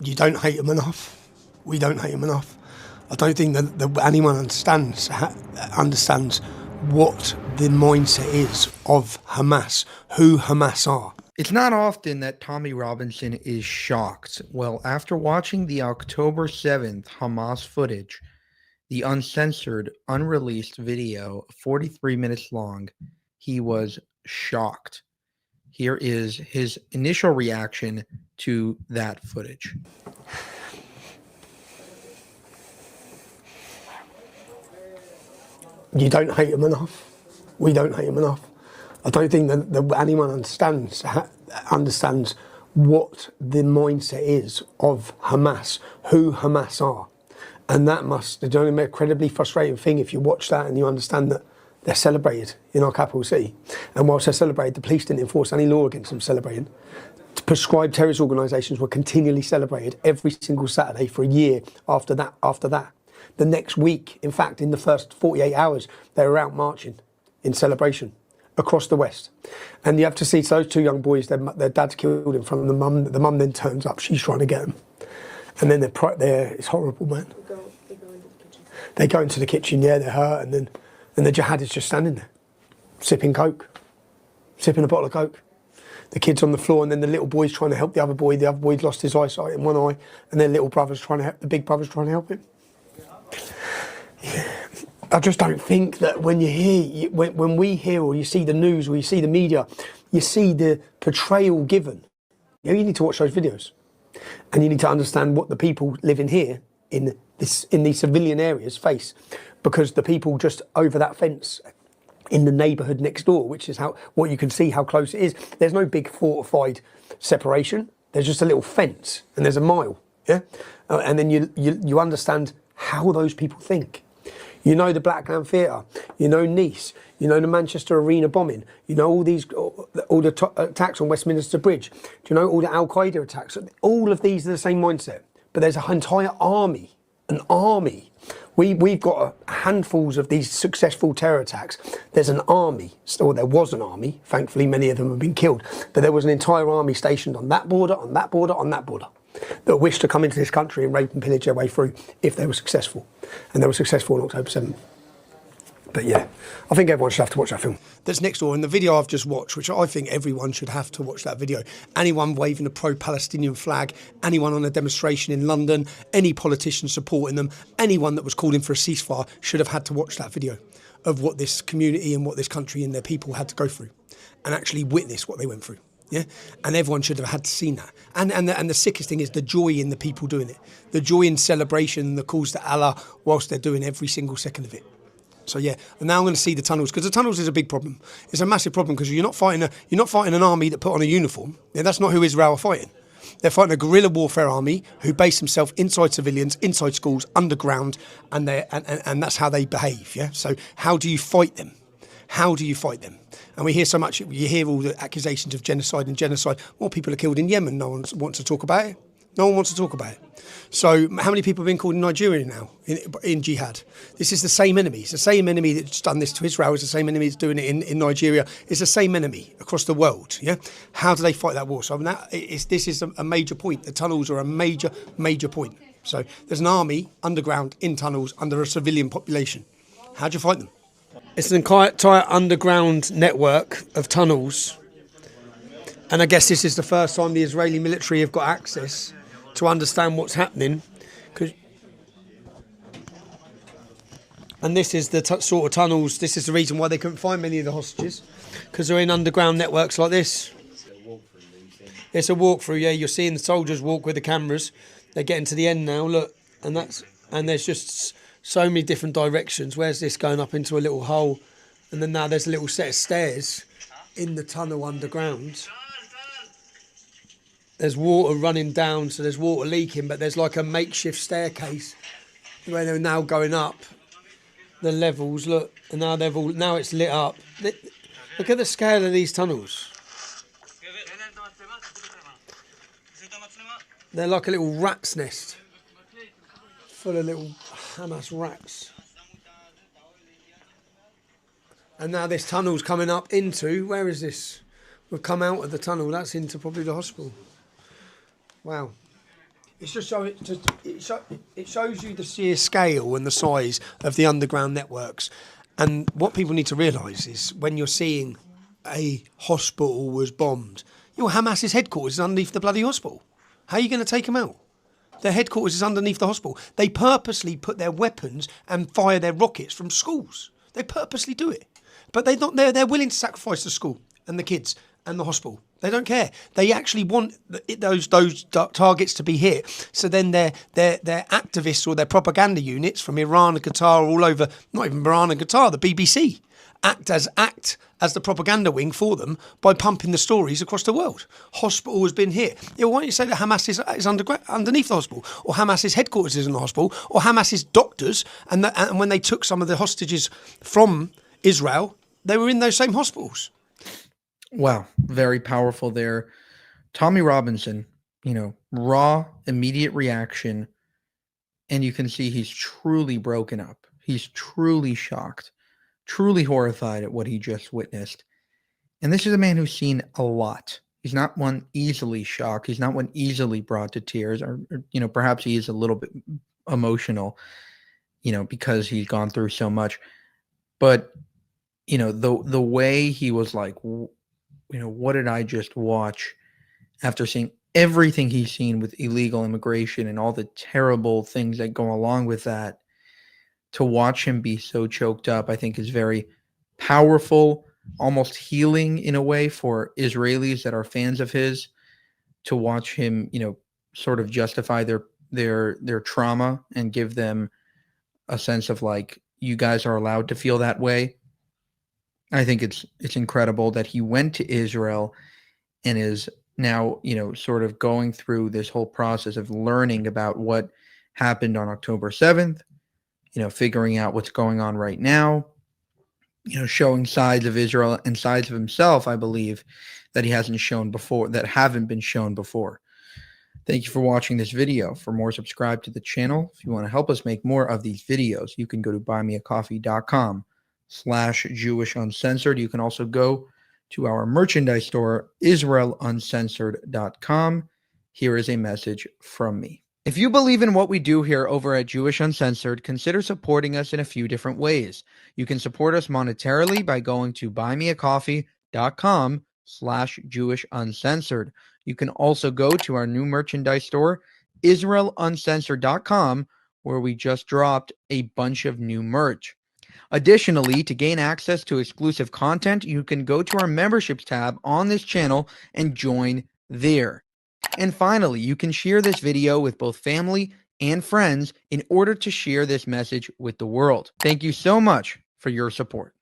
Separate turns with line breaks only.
You don't hate them enough. We don't hate them enough. I don't think that anyone understands what the mindset is of Hamas, who Hamas are.
It's not often that Tommy Robinson is shocked. Well, after watching the October 7th Hamas footage, the uncensored, unreleased video, 43 minutes long, he was shocked. Here is his initial reaction to that footage.
You don't hate them enough. We don't hate them enough. I don't think that anyone understands what the mindset is of Hamas, who Hamas are. And that must, it's only an incredibly frustrating thing if you watch that and you understand that they're celebrated in our capital city. And whilst they're celebrated, the police didn't enforce any law against them celebrating. Prescribed terrorist organisations were continually celebrated every single Saturday for a year after that. The next week, in fact, in the first 48 hours, they were out marching in celebration across the West. And you have to see those two young boys, their dad's killed in front of the mum. The mum then turns up, she's trying to get them. And then it's horrible, man. They go into the kitchen, yeah, they're hurt, and the jihad is just standing there, sipping Coke, sipping a bottle of Coke. The kid's on the floor, and then the little boy's trying to help the other boy. The other boy's lost his eyesight in one eye, and their little brother's trying to help, the big brother's trying to help him. Yeah. I just don't think that when we hear or you see the news or you see the media, you see the portrayal given. You need to watch those videos, and you need to understand what the people living here in these civilian areas face, because the people just over that fence in the neighbourhood next door, which is what you can see how close it is. There's no big fortified separation. There's just a little fence, and there's a mile. Yeah, and then you understand how those people think. You know the Blackland Theatre, you know Nice, you know the Manchester Arena bombing, you know all the attacks on Westminster Bridge. Do you know all the Al Qaeda attacks? All of these are the same mindset, but there's an entire army, an army. We've got handfuls of these successful terror attacks. There's an army, or there was an army. Thankfully, many of them have been killed, but there was an entire army stationed on that border, on that border, on that border, that wished to come into this country and rape and pillage their way through if they were successful. And they were successful on October 7th. But yeah, I think everyone should have to watch that film. That's next door, and the video I've just watched, which I think everyone should have to watch that video. Anyone waving a pro-Palestinian flag, anyone on a demonstration in London, any politician supporting them, anyone that was calling for a ceasefire should have had to watch that video of what this community and what this country and their people had to go through and actually witness what they went through. Yeah, and everyone should have had to seen that. And the sickest thing is the joy in the people doing it, the joy in celebration, the calls to Allah whilst they're doing every single second of it. So yeah, and now I'm going to see the tunnels, because the tunnels is a big problem. It's a massive problem because you're not fighting an army that put on a uniform. Yeah, that's not who Israel are fighting. They're fighting a guerrilla warfare army who base themselves inside civilians, inside schools, underground, and that's how they behave. Yeah. So how do you fight them? How do you fight them? And we hear so much, you hear all the accusations of genocide and genocide. More people are killed in Yemen. No one wants to talk about it. No one wants to talk about it. So how many people have been killed in Nigeria now in jihad? This is the same enemy. It's the same enemy that's done this to Israel. It's the same enemy that's doing it in Nigeria. It's the same enemy across the world. Yeah. How do they fight that war? So this is a major point. The tunnels are a major, major point. So there's an army underground in tunnels under a civilian population. How do you fight them? It's an entire underground network of tunnels, and I guess this is the first time the Israeli military have got access to understand what's happening. And this is the sort of tunnels, this is the reason why they couldn't find many of the hostages, because they're in underground networks like this. It's a walkthrough, yeah, you're seeing the soldiers walk with the cameras. They're getting to the end now, look, and there's just so many different directions. Where's this going up into a little hole? And then now there's a little set of stairs in the tunnel underground. There's water running down, so there's water leaking, but there's like a makeshift staircase where they're now going up the levels. Look, and now it's lit up. Look at the scale of these tunnels. They're like a little rat's nest full of little Hamas rats. And now this tunnel's coming up into, where is this? We've come out of the tunnel, that's into probably the hospital. Wow. It's just so it shows you the sheer scale and the size of the underground networks. And what people need to realise is when you're seeing a hospital was bombed, Hamas's headquarters is underneath the bloody hospital. How are you going to take them out? Their headquarters is underneath the hospital. They purposely put their weapons and fire their rockets from schools. They purposely do it. But they're willing to sacrifice the school and the kids and the hospital. They don't care. They actually want those targets to be hit. So then their activists or their propaganda units from Iran and Qatar, all over, not even Iran and Qatar, the BBC, act as the propaganda wing for them by pumping the stories across the world. Hospital has been hit. Why don't you say that Hamas is underneath the hospital, or Hamas's headquarters is in the hospital, or Hamas's doctors, and when they took some of the hostages from Israel, they were in those same hospitals.
Wow, very powerful there. Tommy Robinson, raw, immediate reaction, and you can see he's truly broken up. He's truly shocked, truly horrified at what he just witnessed. And this is a man who's seen a lot. He's not one easily shocked. He's not one easily brought to tears, or perhaps he is a little bit emotional, because he's gone through so much. But, the way he was like, what did I just watch after seeing everything he's seen with illegal immigration and all the terrible things that go along with that? To watch him be so choked up, I think is very powerful, almost healing in a way for Israelis that are fans of his, to watch him, sort of justify their trauma and give them a sense of like, you guys are allowed to feel that way. I think it's incredible that he went to Israel and is now, sort of going through this whole process of learning about what happened on October 7th, figuring out what's going on right now, showing sides of Israel and sides of himself, I believe, that he hasn't shown before, that haven't been shown before. Thank you for watching this video. For more, subscribe to the channel. If you want to help us make more of these videos, you can go to buymeacoffee.com/Jewish Uncensored. You can also go to our merchandise store, IsraelUncensored.com. Here is a message from me. If you believe in what we do here over at Jewish Uncensored, consider supporting us in a few different ways. You can support us monetarily by going to buymeacoffee.com/Jewish Uncensored. You can also go to our new merchandise store, IsraelUncensored.com, where we just dropped a bunch of new merch. Additionally, to gain access to exclusive content, you can go to our memberships tab on this channel and join there. And finally, you can share this video with both family and friends in order to share this message with the world. Thank you so much for your support.